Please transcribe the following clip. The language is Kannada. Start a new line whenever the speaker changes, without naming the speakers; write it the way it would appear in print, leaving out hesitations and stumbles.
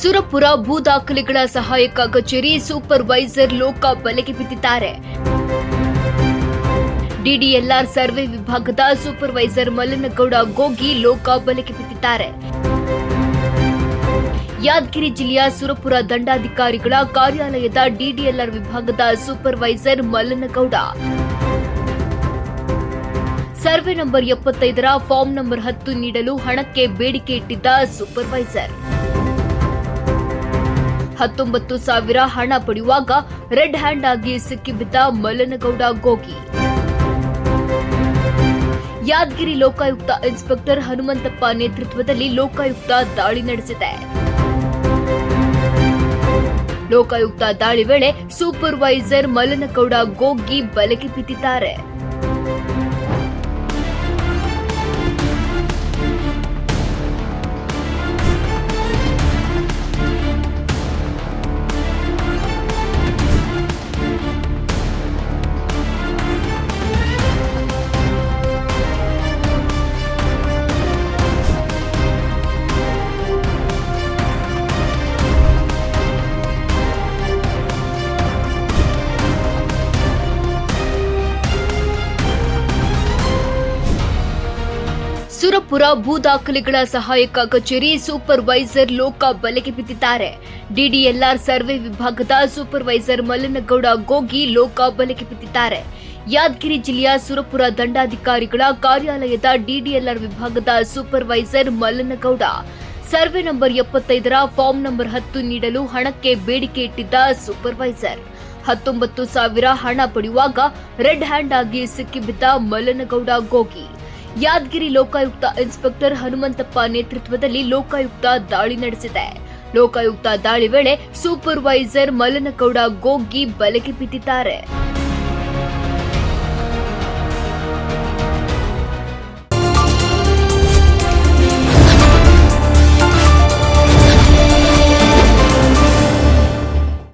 ಸುರಪುರ ಭೂ ದಾಖಲೆಗಳ ಸಹಾಯಕ ಕಚೇರಿ ಸೂಪರ್ವೈಸರ್ ಲೋಕ ಬಲೆಗೆ ಬಿದ್ದಿದ್ದಾರೆ. ಡಿಡಿಎಲ್ಆರ್ ಸರ್ವೆ ವಿಭಾಗದ ಸೂಪರ್ವೈಸರ್ ಮಲ್ಲನಗೌಡ ಗೋಗಿ ಲೋಕ ಬಲೆಗೆ ಬಿದ್ದಿದ್ದಾರೆ. ಯಾದಗಿರಿ ಜಿಲ್ಲೆಯ ಸುರಪುರ ದಂಡಾಧಿಕಾರಿಗಳ ಕಾರ್ಯಾಲಯದ ಡಿಡಿಎಲ್ಆರ್ ವಿಭಾಗದ ಸೂಪರ್ವೈಸರ್ ಮಲ್ಲನಗೌಡ ಸರ್ವೆ ನಂಬರ್ 75ರ ಫಾರ್ಮ್ ನಂಬರ್ 10 ನೀಡಲು ಹಣಕ್ಕೆ ಬೇಡಿಕೆ ಇಟ್ಟಿದ್ದ ಸೂಪರ್ವೈಸರ್ 19,000 ಹಣ ಪಡೆಯುವಾಗ ರೆಡ್ ಹ್ಯಾಂಡ್ ಆಗಿ ಸಿಕ್ಕಿಬಿದ್ದ ಮಲ್ಲನಗೌಡ ಗೋಗಿ. ಯಾದಗಿರಿ ಲೋಕಾಯುಕ್ತ ಇನ್ಸ್ಪೆಕ್ಟರ್ ಹನುಮಂತಪ್ಪ ನೇತೃತ್ವದಲ್ಲಿ ಲೋಕಾಯುಕ್ತ ದಾಳಿ ನಡೆಸಿದೆ. ಲೋಕಾಯುಕ್ತ ದಾಳಿ ವೇಳೆ ಸೂಪರ್ವೈಸರ್ ಮಲ್ಲನಗೌಡ ಗೋಗಿ ಬಲೆಗೆ ಬಿದ್ದಿದ್ದಾರೆ. ಸುರಪುರ ಭೂ ದಾಖಲೆಗಳ ಸಹಾಯಕ ಕಚೇರಿ ಸೂಪರ್ವೈಸರ್ ಲೋಕ ಬಲೆಗೆ ಬಿದ್ದಿದ್ದಾರೆ. ಡಿಡಿಎಲ್ಆರ್ ಸರ್ವೆ ವಿಭಾಗದ ಸೂಪರ್ವೈಸರ್ ಮಲ್ಲನಗೌಡ ಗೋಗಿ ಲೋಕ ಬಲೆಗೆ ಬಿದ್ದಿದ್ದಾರೆ. ಯಾದಗಿರಿ ಜಿಲ್ಲೆಯ ಸುರಪುರ ದಂಡಾಧಿಕಾರಿಗಳ ಕಾರ್ಯಾಲಯದ ಡಿಡಿಎಲ್ಆರ್ ವಿಭಾಗದ ಸೂಪರ್ವೈಸರ್ ಮಲ್ಲನಗೌಡ ಸರ್ವೆ ನಂಬರ್ 75ರ ಫಾರ್ಮ್ ನಂಬರ್ 10 ನೀಡಲು ಹಣಕ್ಕೆ ಬೇಡಿಕೆ ಇಟ್ಟಿದ್ದ ಸೂಪರ್ವೈಸರ್ 19,000 ಹಣ ಪಡೆಯುವಾಗ ರೆಡ್ ಹ್ಯಾಂಡ್ ಆಗಿ ಸಿಕ್ಕಿಬಿದ್ದ ಮಲ್ಲನಗೌಡ ಗೋಗಿ. ಯಾದಗಿರಿ ಲೋಕಾಯುಕ್ತ ಇನ್ಸ್ಪೆಕ್ಟರ್ ಹನುಮಂತಪ್ಪ ನೇತೃತ್ವದಲ್ಲಿ ಲೋಕಾಯುಕ್ತ ದಾಳಿ ನಡೆಸಿದೆ. ಲೋಕಾಯುಕ್ತ ದಾಳಿ ವೇಳೆ ಸೂಪರ್ವೈಸರ್ ಮಲ್ಲನಗೌಡ ಗೋಗಿ ಬಲೆಗೆ ಬಿದ್ದಿದ್ದಾರೆ.